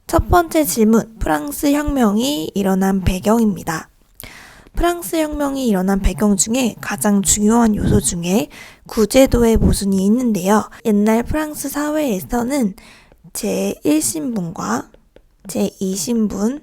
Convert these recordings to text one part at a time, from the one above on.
첫 번째 질문, 프랑스 혁명이 일어난 배경입니다. 프랑스 혁명이 일어난 배경 중에 가장 중요한 요소 중에 구제도의 모순이 있는데요. 옛날 프랑스 사회에서는 제1신분과 제2신분,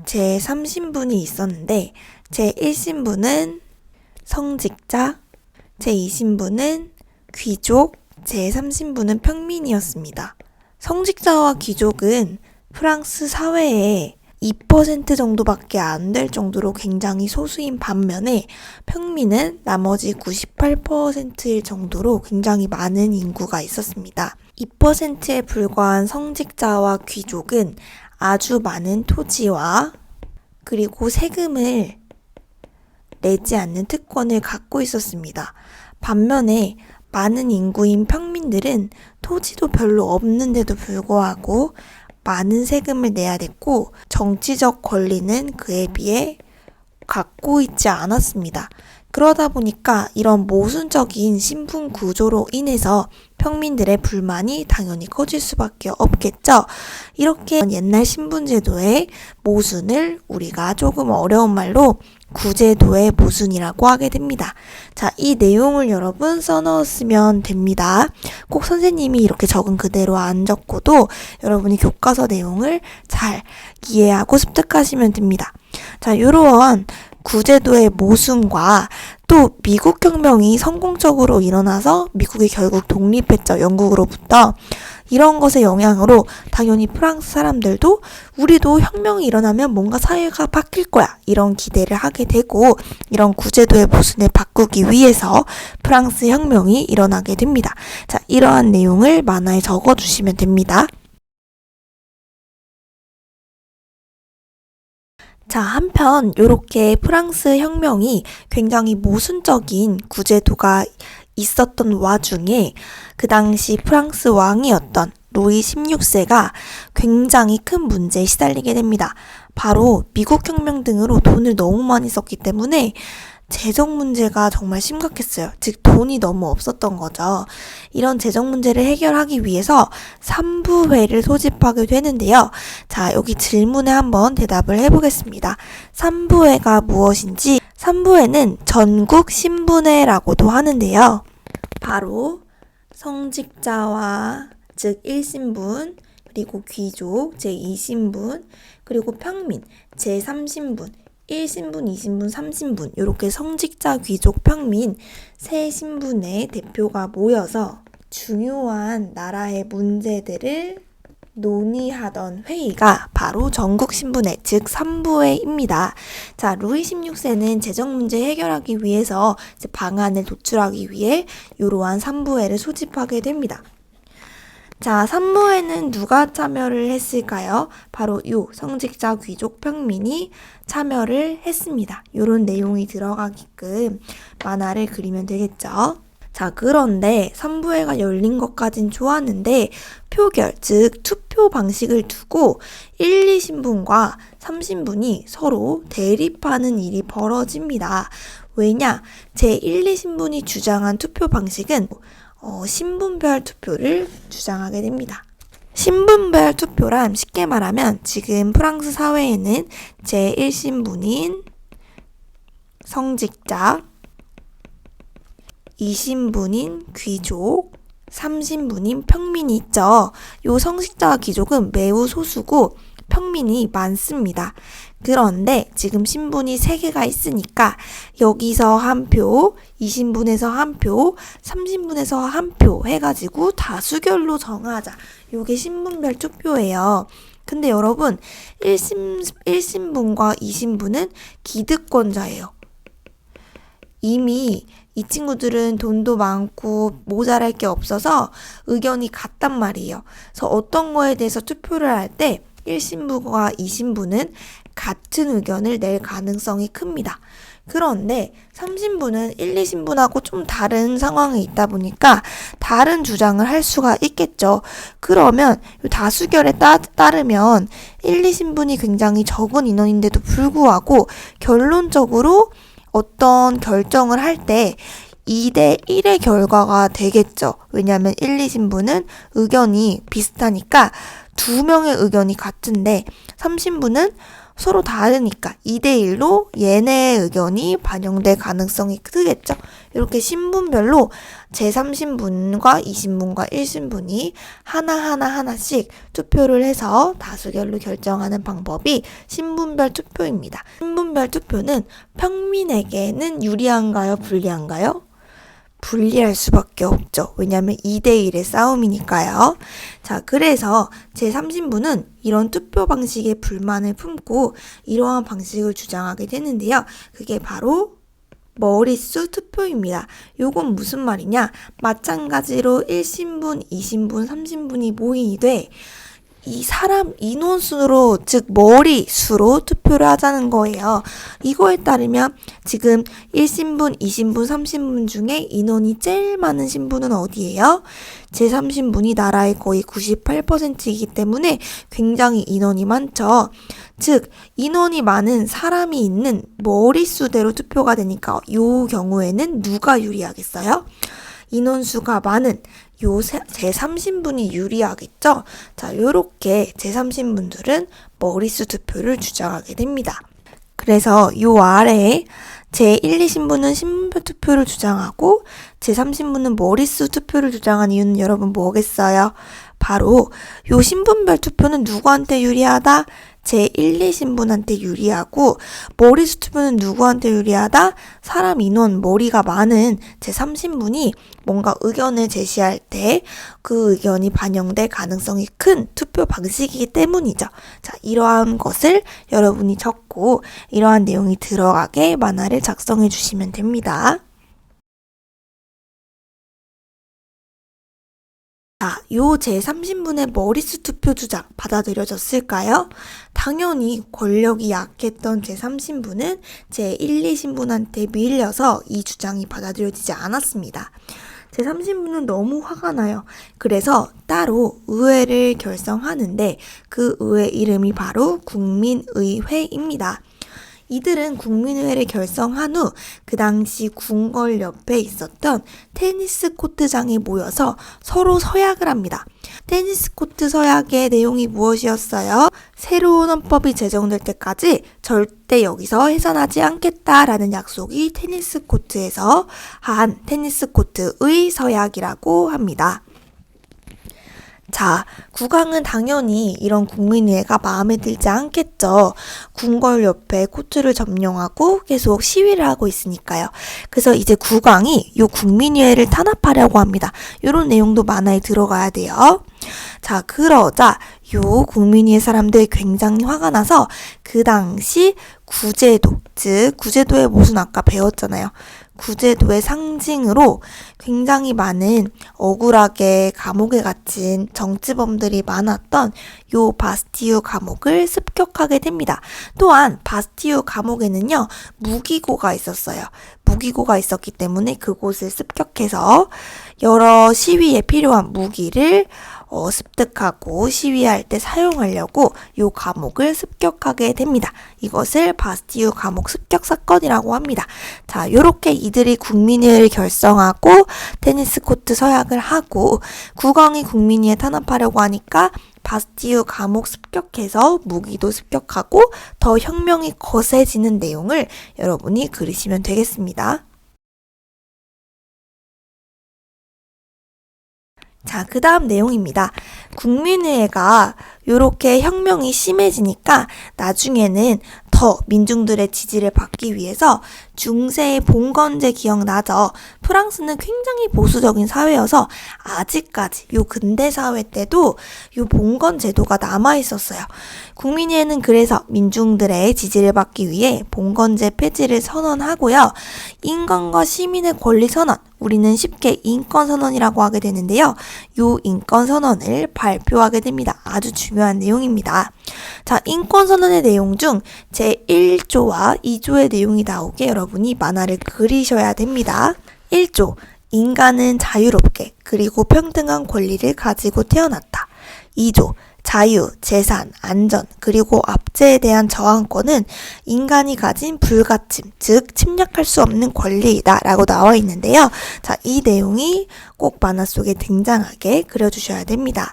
제3신분이 있었는데 제1신분은 성직자, 제2신분은 귀족, 제3신분은 평민이었습니다. 성직자와 귀족은 프랑스 사회에 2% 정도밖에 안 될 정도로 굉장히 소수인 반면에 평민은 나머지 98%일 정도로 굉장히 많은 인구가 있었습니다. 2%에 불과한 성직자와 귀족은 아주 많은 토지와 그리고 세금을 내지 않는 특권을 갖고 있었습니다. 반면에 많은 인구인 평민들은 토지도 별로 없는데도 불구하고 많은 세금을 내야 됐고 정치적 권리는 그에 비해 갖고 있지 않았습니다. 그러다 보니까 이런 모순적인 신분 구조로 인해서 평민들의 불만이 당연히 커질 수밖에 없겠죠. 이렇게 옛날 신분제도의 모순을 우리가 조금 어려운 말로 구제도의 모순이라고 하게 됩니다. 자, 이 내용을 여러분 써넣었으면 됩니다. 꼭 선생님이 이렇게 적은 그대로 안 적고도 여러분이 교과서 내용을 잘 이해하고 습득하시면 됩니다. 자, 요런 구제도의 모순과 또 미국 혁명이 성공적으로 일어나서 미국이 결국 독립했죠. 영국으로부터. 이런 것의 영향으로 당연히 프랑스 사람들도 우리도 혁명이 일어나면 뭔가 사회가 바뀔 거야. 이런 기대를 하게 되고 이런 구제도의 모순을 바꾸기 위해서 프랑스 혁명이 일어나게 됩니다. 자, 이러한 내용을 만화에 적어주시면 됩니다. 자, 한편 이렇게 프랑스 혁명이 굉장히 모순적인 구제도가 있었던 와중에 그 당시 프랑스 왕이었던 루이 16세가 굉장히 큰 문제에 시달리게 됩니다. 바로 미국 혁명 등으로 돈을 너무 많이 썼기 때문에 재정 문제가 정말 심각했어요. 즉 돈이 너무 없었던 거죠. 이런 재정 문제를 해결하기 위해서 3부회를 소집하게 되는데요. 자, 여기 질문에 한번 대답을 해보겠습니다. 3부회가 무엇인지 3부회는 전국 신분회라고도 하는데요. 바로 성직자와 즉 1신분, 그리고 귀족 제2신분, 그리고 평민 제3신분, 1신분, 2신분, 3신분 이렇게 성직자, 귀족, 평민 세 신분의 대표가 모여서 중요한 나라의 문제들을 논의하던 회의가 바로 전국신분회, 즉 3부회입니다. 자, 루이 16세는 재정 문제 해결하기 위해서 방안을 도출하기 위해 이러한 3부회를 소집하게 됩니다. 자, 3부회는 누가 참여를 했을까요? 바로 성직자, 귀족, 평민이 참여를 했습니다. 이런 내용이 들어가게끔 만화를 그리면 되겠죠. 자, 그런데 3부회가 열린 것까진 좋았는데 표결, 즉 투표 방식을 두고 1, 2신분과 3신분이 서로 대립하는 일이 벌어집니다. 왜냐? 제1, 2신분이 주장한 투표 방식은 신분별 투표를 주장하게 됩니다. 신분별 투표란 쉽게 말하면 지금 프랑스 사회에는 제1신분인 성직자, 2신분인 귀족, 3신분인 평민이 있죠. 요 성직자와 귀족은 매우 소수고 평민이 많습니다. 그런데 지금 신분이 3개가 있으니까 여기서 한 표, 2신분에서 한 표, 3신분에서 한 표 해가지고 다수결로 정하자. 요게 신분별 투표예요. 근데 여러분 1신분과 2신분은 기득권자예요. 이미 이 친구들은 돈도 많고 모자랄 게 없어서 의견이 같단 말이에요. 그래서 어떤 거에 대해서 투표를 할 때 1신분과 2신분은 같은 의견을 낼 가능성이 큽니다. 그런데 3신분은 1, 2신분하고 좀 다른 상황에 있다 보니까 다른 주장을 할 수가 있겠죠. 그러면 다수결에 따르면 1, 2신분이 굉장히 적은 인원인데도 불구하고 결론적으로 어떤 결정을 할 때 2대 1의 결과가 되겠죠. 왜냐하면 1, 2신분은 의견이 비슷하니까 두 명의 의견이 같은데 3신분은 서로 다르니까 2대1로 얘네의 의견이 반영될 가능성이 크겠죠. 이렇게 신분별로 제3신분과 2신분과 1신분이 하나씩 투표를 해서 다수결로 결정하는 방법이 신분별 투표입니다. 신분별 투표는 평민에게는 유리한가요? 불리한가요? 불리할 수밖에 없죠. 왜냐하면 2대1의 싸움이니까요. 자, 그래서 제3신분은 이런 투표 방식에 불만을 품고 이러한 방식을 주장하게 되는데요. 그게 바로 머릿수 투표입니다. 요건 무슨 말이냐? 마찬가지로 1신분, 2신분, 3신분이 모이되 이 사람 인원수로, 즉 머리수로 투표를 하자는 거예요. 이거에 따르면 지금 1신분, 2신분, 3신분 중에 인원이 제일 많은 신분은 어디예요? 제3신분이 나라의 거의 98%이기 때문에 굉장히 인원이 많죠. 즉 인원이 많은 사람이 있는 머리수대로 투표가 되니까 이 경우에는 누가 유리하겠어요? 인원수가 많은 요 제3신분이 유리하겠죠? 자, 요렇게 제3신분들은 머릿수 투표를 주장하게 됩니다. 그래서 요 아래에 제1, 2신분은 신분별 투표를 주장하고 제3신분은 머릿수 투표를 주장한 이유는 여러분 뭐겠어요? 바로 요 신분별 투표는 누구한테 유리하다? 제1, 2신분한테 유리하고 머리수 투표는 누구한테 유리하다? 사람 인원, 머리가 많은 제3신분이 뭔가 의견을 제시할 때 그 의견이 반영될 가능성이 큰 투표 방식이기 때문이죠. 자, 이러한 것을 여러분이 적고 이러한 내용이 들어가게 만화를 작성해 주시면 됩니다. 자, 요 제3신분의 머릿수 투표 주장 받아들여졌을까요? 당연히 권력이 약했던 제3신분은 제1, 2신분한테 밀려서 이 주장이 받아들여지지 않았습니다. 제3신분은 너무 화가 나요. 그래서 따로 의회를 결성하는데 그 의회 이름이 바로 국민의회입니다. 이들은 국민의회를 결성한 후 그 당시 궁궐 옆에 있었던 테니스 코트장에 모여서 서로 서약을 합니다. 테니스 코트 서약의 내용이 무엇이었어요? 새로운 헌법이 제정될 때까지 절대 여기서 해산하지 않겠다라는 약속이 테니스 코트에서 한 테니스 코트의 서약이라고 합니다. 자, 국왕은 당연히 이런 국민의회가 마음에 들지 않겠죠. 궁궐 옆에 코트를 점령하고 계속 시위를 하고 있으니까요. 그래서 이제 국왕이 이 국민의회를 탄압하려고 합니다. 이런 내용도 만화에 들어가야 돼요. 자, 그러자 요 국민의회 사람들이 굉장히 화가 나서 그 당시 구제도, 즉 구제도의 모순 아까 배웠잖아요. 구제도의 상징으로 굉장히 많은 억울하게 감옥에 갇힌 정치범들이 많았던 요 바스티유 감옥을 습격하게 됩니다. 또한 바스티유 감옥에는요, 무기고가 있었어요. 무기고가 있었기 때문에 그곳을 습격해서 여러 시위에 필요한 무기를 습득하고 시위할 때 사용하려고 요 감옥을 습격하게 됩니다. 이것을 바스티유 감옥 습격 사건이라고 합니다. 자, 요렇게 이들이 국민의회를 결성하고 테니스 코트 서약을 하고 국왕이 국민의회 탄압하려고 하니까 바스티유 감옥 습격해서 무기도 습격하고 더 혁명이 거세지는 내용을 여러분이 그리시면 되겠습니다. 자, 그 다음 내용입니다. 국민의회가 이렇게 혁명이 심해지니까 나중에는 더 민중들의 지지를 받기 위해서 중세의 봉건제 기억나죠? 프랑스는 굉장히 보수적인 사회여서 아직까지 요 근대 사회 때도 요 봉건 제도가 남아 있었어요. 국민의회는 그래서 민중들의 지지를 받기 위해 봉건제 폐지를 선언하고요. 인권과 시민의 권리 선언, 우리는 쉽게 인권선언이라고 하게 되는데요. 요 인권선언을 발표하게 됩니다. 아주 중요한 내용입니다. 자, 인권선언의 내용 중 제1조와 2조의 내용이 나오게 여러분이 만화를 그리셔야 됩니다. 1조, 인간은 자유롭게 그리고 평등한 권리를 가지고 태어났다. 2조, 자유, 재산, 안전, 그리고 압제에 대한 저항권은 인간이 가진 불가침, 즉 침략할 수 없는 권리이다 라고 나와 있는데요. 자, 이 내용이 꼭 만화 속에 등장하게 그려주셔야 됩니다.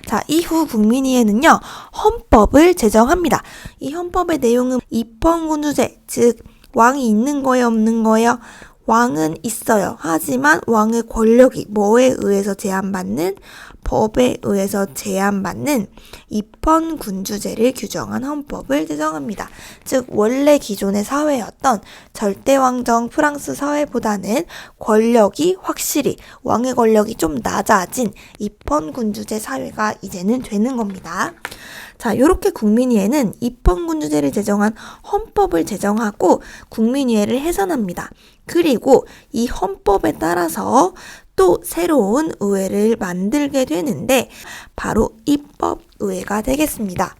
자, 이후 국민의회는요, 헌법을 제정합니다. 이 헌법의 내용은 입헌군주제, 즉 왕이 있는 거예요, 없는 거예요? 왕은 있어요. 하지만 왕의 권력이 뭐에 의해서 제한받는? 법에 의해서 제한받는 입헌군주제를 규정한 헌법을 제정합니다. 즉 원래 기존의 사회였던 절대왕정 프랑스 사회보다는 권력이 확실히 왕의 권력이 좀 낮아진 입헌군주제 사회가 이제는 되는 겁니다. 자, 요렇게 국민의회는 입헌군주제를 제정한 헌법을 제정하고 국민의회를 해산합니다. 그리고 이 헌법에 따라서 또 새로운 의회를 만들게 되는데 바로 입법의회가 되겠습니다.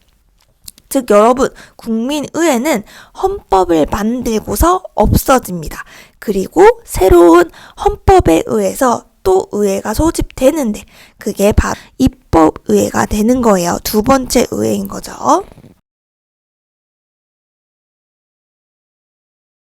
즉 여러분, 국민의회는 헌법을 만들고서 없어집니다. 그리고 새로운 헌법에 의해서 또 의회가 소집되는데 그게 바로 입법의회가 되는 거예요. 두 번째 의회인 거죠.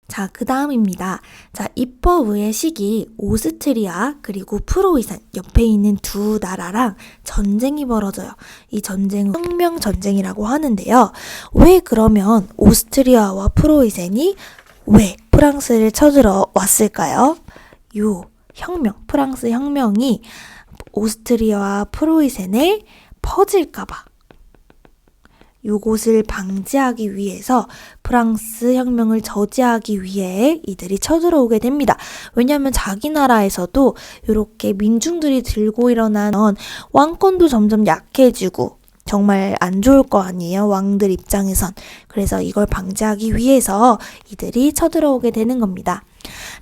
자, 그 다음입니다. 자, 입법의회 시기 오스트리아 그리고 프로이센 옆에 있는 두 나라랑 전쟁이 벌어져요. 이 전쟁은 혁명 전쟁이라고 하는데요. 왜 그러면 오스트리아와 프로이센이 왜 프랑스를 쳐들어 왔을까요? 요 혁명, 프랑스 혁명이 오스트리아와 프로이센에 퍼질까봐. 요것을 방지하기 위해서 프랑스 혁명을 저지하기 위해 이들이 쳐들어오게 됩니다. 왜냐하면 자기 나라에서도 이렇게 민중들이 들고 일어난 왕권도 점점 약해지고 정말 안 좋을 거 아니에요. 왕들 입장에선. 그래서 이걸 방지하기 위해서 이들이 쳐들어오게 되는 겁니다.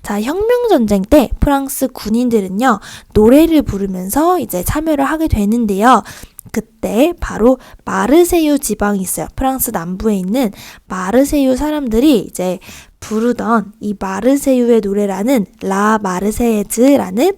자, 혁명전쟁 때 프랑스 군인들은요, 노래를 부르면서 이제 참여를 하게 되는데요. 그때 바로 마르세유 지방이 있어요. 프랑스 남부에 있는 마르세유 사람들이 이제 부르던 이 마르세유의 노래라는 라 마르세예즈라는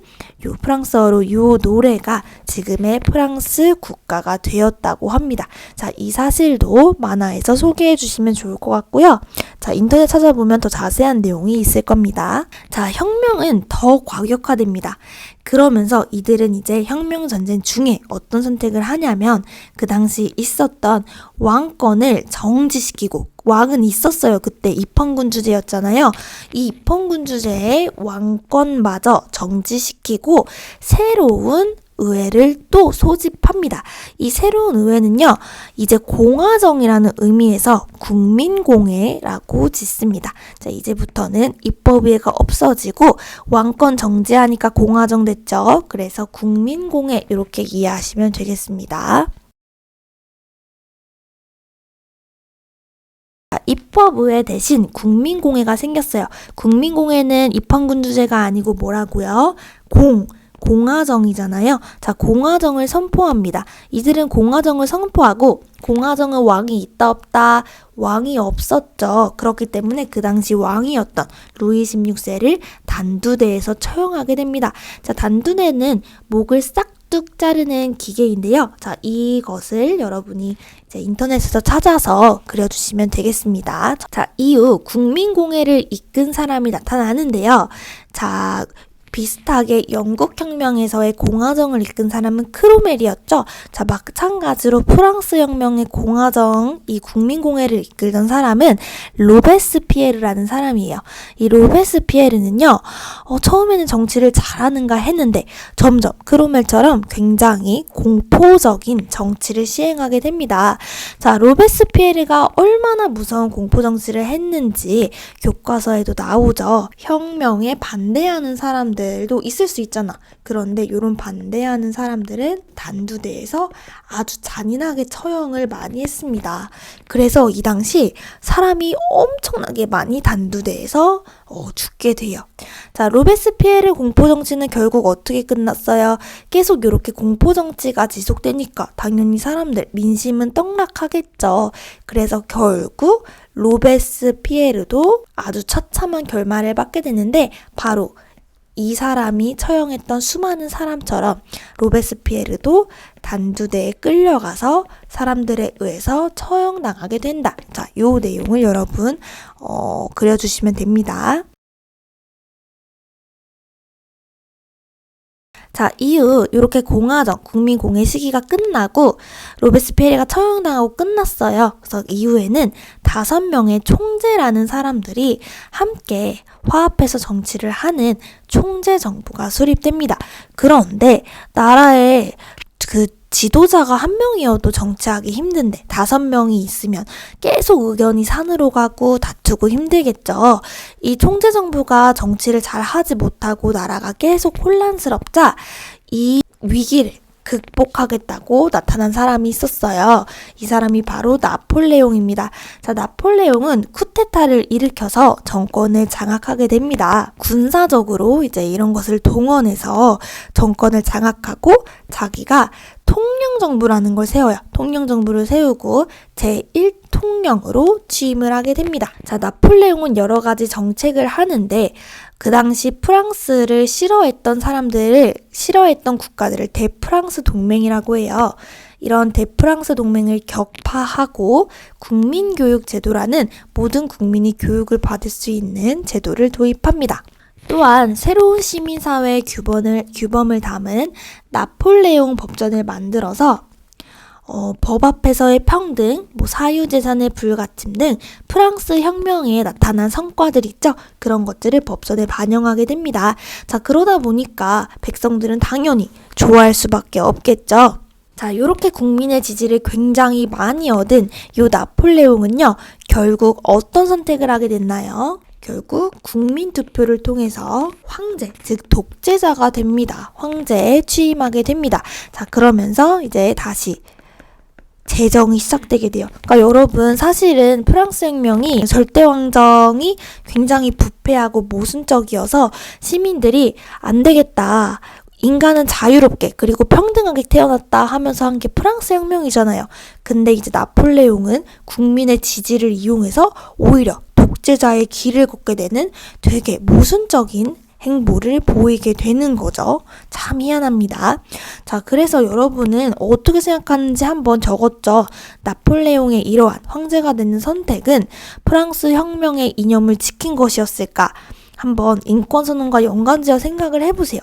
요 프랑스어로 요 노래가 지금의 프랑스 국가가 되었다고 합니다. 자, 이 사실도 만화에서 소개해 주시면 좋을 것 같고요. 자, 인터넷 찾아보면 더 자세한 내용이 있을 겁니다. 자, 혁명은 더 과격화됩니다. 그러면서 이들은 이제 혁명 전쟁 중에 어떤 선택을 하냐면 그 당시 있었던 왕권을 정지시키고, 왕은 있었어요. 그때 입헌군주제였잖아요. 이 입헌군주제의 왕권마저 정지시키고 새로운 의회를 또 소집합니다. 이 새로운 의회는요, 이제 공화정이라는 의미에서 국민공회라고 짓습니다. 자, 이제부터는 입법의회가 없어지고 왕권 정지하니까 공화정 됐죠. 그래서 국민공회 이렇게 이해하시면 되겠습니다. 입법의회 대신 국민공회가 생겼어요. 국민공회는 입헌군주제가 아니고 뭐라고요? 공화정이잖아요. 자, 공화정을 선포합니다. 이들은 공화정을 선포하고 공화정은 왕이 있다 없다? 왕이 없었죠. 그렇기 때문에 그 당시 왕이었던 루이 16세를 단두대에서 처형하게 됩니다. 자, 단두대는 목을 싹둑 자르는 기계인데요. 자, 이것을 여러분이 이제 인터넷에서 찾아서 그려주시면 되겠습니다. 자, 이후 국민공회를 이끈 사람이 나타나는데요. 자, 비슷하게 영국혁명에서의 공화정을 이끈 사람은 크로멜이었죠. 자, 마찬가지로 프랑스 혁명의 공화정, 이 국민공회를 이끌던 사람은 로베스피에르라는 사람이에요. 이 로베스피에르는요, 처음에는 정치를 잘하는가 했는데 점점 크로멜처럼 굉장히 공포적인 정치를 시행하게 됩니다. 자, 로베스피에르가 얼마나 무서운 공포정치를 했는지 교과서에도 나오죠. 혁명에 반대하는 사람들도 있을 수 있잖아. 그런데 이런 반대하는 사람들은 단두대에서 아주 잔인하게 처형을 많이 했습니다. 그래서 이 당시 사람이 엄청나게 많이 단두대에서 죽게 돼요. 자, 로베스피에르 공포정치는 결국 어떻게 끝났어요? 계속 이렇게 공포정치가 지속되니까 당연히 사람들 민심은 떡락하겠죠. 그래서 결국 로베스피에르도 아주 처참한 결말을 받게 되는데 바로 이 사람이 처형했던 수많은 사람처럼 로베스피에르도 단두대에 끌려가서 사람들에 의해서 처형당하게 된다. 자, 요 내용을 여러분 그려주시면 됩니다. 자, 이후 이렇게 공화정, 국민공해 시기가 끝나고 로베스피에르가 처형당하고 끝났어요. 그래서 이후에는 5명의 총재라는 사람들이 함께 화합해서 정치를 하는 총재 정부가 수립됩니다. 그런데 나라에 그 지도자가 한 명이어도 정치하기 힘든데 5명이 있으면 계속 의견이 산으로 가고 다투고 힘들겠죠. 이 총재정부가 정치를 잘 하지 못하고 나라가 계속 혼란스럽자 이 위기를 극복하겠다고 나타난 사람이 있었어요. 이 사람이 바로 나폴레옹입니다. 자, 나폴레옹은 쿠데타를 일으켜서 정권을 장악하게 됩니다. 군사적으로 이제 이런 것을 동원해서 정권을 장악하고 자기가 통령정부라는 걸 세워요. 통령정부를 세우고 제1통령으로 취임을 하게 됩니다. 자, 나폴레옹은 여러 가지 정책을 하는데 그 당시 프랑스를 싫어했던 국가들을 대프랑스 동맹이라고 해요. 이런 대프랑스 동맹을 격파하고 국민교육 제도라는 모든 국민이 교육을 받을 수 있는 제도를 도입합니다. 또한 새로운 시민사회의 규범을 담은 나폴레옹 법전을 만들어서 법 앞에서의 평등, 사유재산의 불가침 등 프랑스 혁명에 나타난 성과들 있죠? 그런 것들을 법전에 반영하게 됩니다. 자, 그러다 보니까 백성들은 당연히 좋아할 수밖에 없겠죠. 자, 요렇게 국민의 지지를 굉장히 많이 얻은 요 나폴레옹은요, 결국 어떤 선택을 하게 됐나요? 결국 국민투표를 통해서 황제, 즉 독재자가 됩니다. 황제에 취임하게 됩니다. 자, 그러면서 이제 다시 재정이 시작되게 돼요. 그러니까 여러분, 사실은 프랑스 혁명이 절대왕정이 굉장히 부패하고 모순적이어서 시민들이 안 되겠다, 인간은 자유롭게 그리고 평등하게 태어났다 하면서 한 게 프랑스 혁명이잖아요. 근데 이제 나폴레옹은 국민의 지지를 이용해서 오히려 독재자의 길을 걷게 되는 되게 모순적인 행보를 보이게 되는 거죠. 참 희한합니다. 자, 그래서 여러분은 어떻게 생각하는지 한번 적었죠. 나폴레옹의 이러한 황제가 되는 선택은 프랑스 혁명의 이념을 지킨 것이었을까? 한번 인권선언과 연관지어 생각을 해보세요.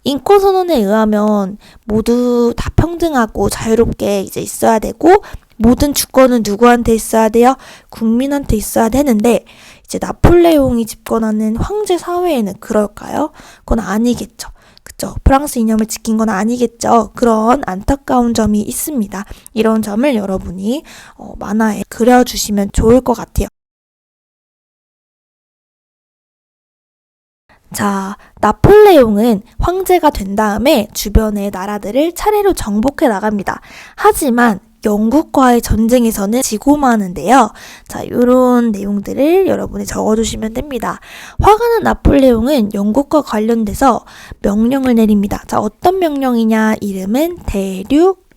인권선언에 의하면 모두 다 평등하고 자유롭게 이제 있어야 되고, 모든 주권은 누구한테 있어야 돼요? 국민한테 있어야 되는데, 이제 나폴레옹이 집권하는 황제 사회에는 그럴까요? 그건 아니겠죠. 그쵸? 프랑스 이념을 지킨 건 아니겠죠. 그런 안타까운 점이 있습니다. 이런 점을 여러분이 만화에 그려주시면 좋을 것 같아요. 자, 나폴레옹은 황제가 된 다음에 주변의 나라들을 차례로 정복해 나갑니다. 하지만 영국과의 전쟁에서는 지고 마는데요. 자, 이런 내용들을 여러분이 적어두시면 됩니다. 화가 난 나폴레옹은 영국과 관련돼서 명령을 내립니다. 자, 어떤 명령이냐? 이름은 대륙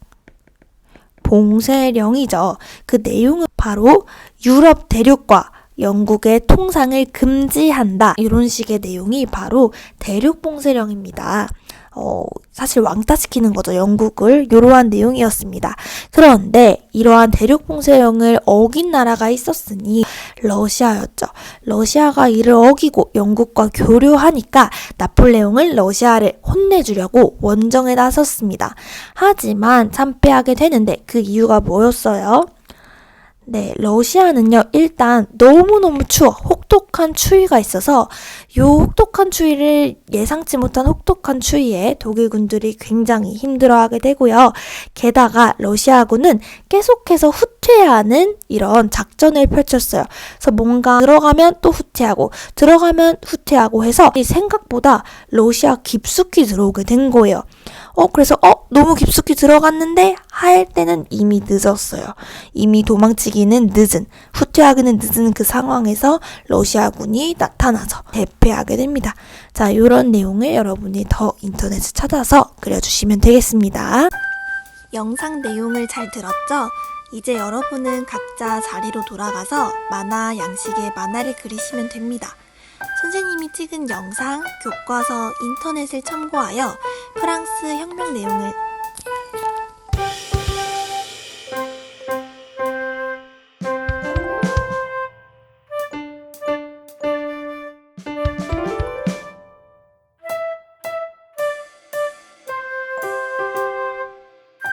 봉쇄령이죠. 그 내용은 바로 유럽 대륙과 영국의 통상을 금지한다. 이런 식의 내용이 바로 대륙봉쇄령입니다. 사실 왕따시키는 거죠. 영국을. 이러한 내용이었습니다. 그런데 이러한 대륙봉쇄령을 어긴 나라가 있었으니 러시아였죠. 러시아가 이를 어기고 영국과 교류하니까 나폴레옹은 러시아를 혼내주려고 원정에 나섰습니다. 하지만 참패하게 되는데 그 이유가 뭐였어요? 네, 러시아는요, 일단 너무너무 추워. 혹독한 추위가 있어서 요 혹독한 추위를 예상치 못한 혹독한 추위에 독일군들이 굉장히 힘들어하게 되고요. 게다가 러시아군은 계속해서 후퇴하는 이런 작전을 펼쳤어요. 그래서 뭔가 들어가면 또 후퇴하고 들어가면 후퇴하고 해서 생각보다 러시아 깊숙이 들어오게 된 거예요. 그래서 너무 깊숙이 들어갔는데 할 때는 이미 늦었어요. 이미 도망치기는 늦은, 후퇴하기는 늦은 그 상황에서 러시아군이 나타나서 대패하게 됩니다. 자, 이런 내용을 여러분이 더 인터넷에 찾아서 그려주시면 되겠습니다. 영상 내용을 잘 들었죠? 이제 여러분은 각자 자리로 돌아가서 만화 양식의 만화를 그리시면 됩니다. 선생님이 찍은 영상, 교과서, 인터넷을 참고하여 프랑스 혁명 내용을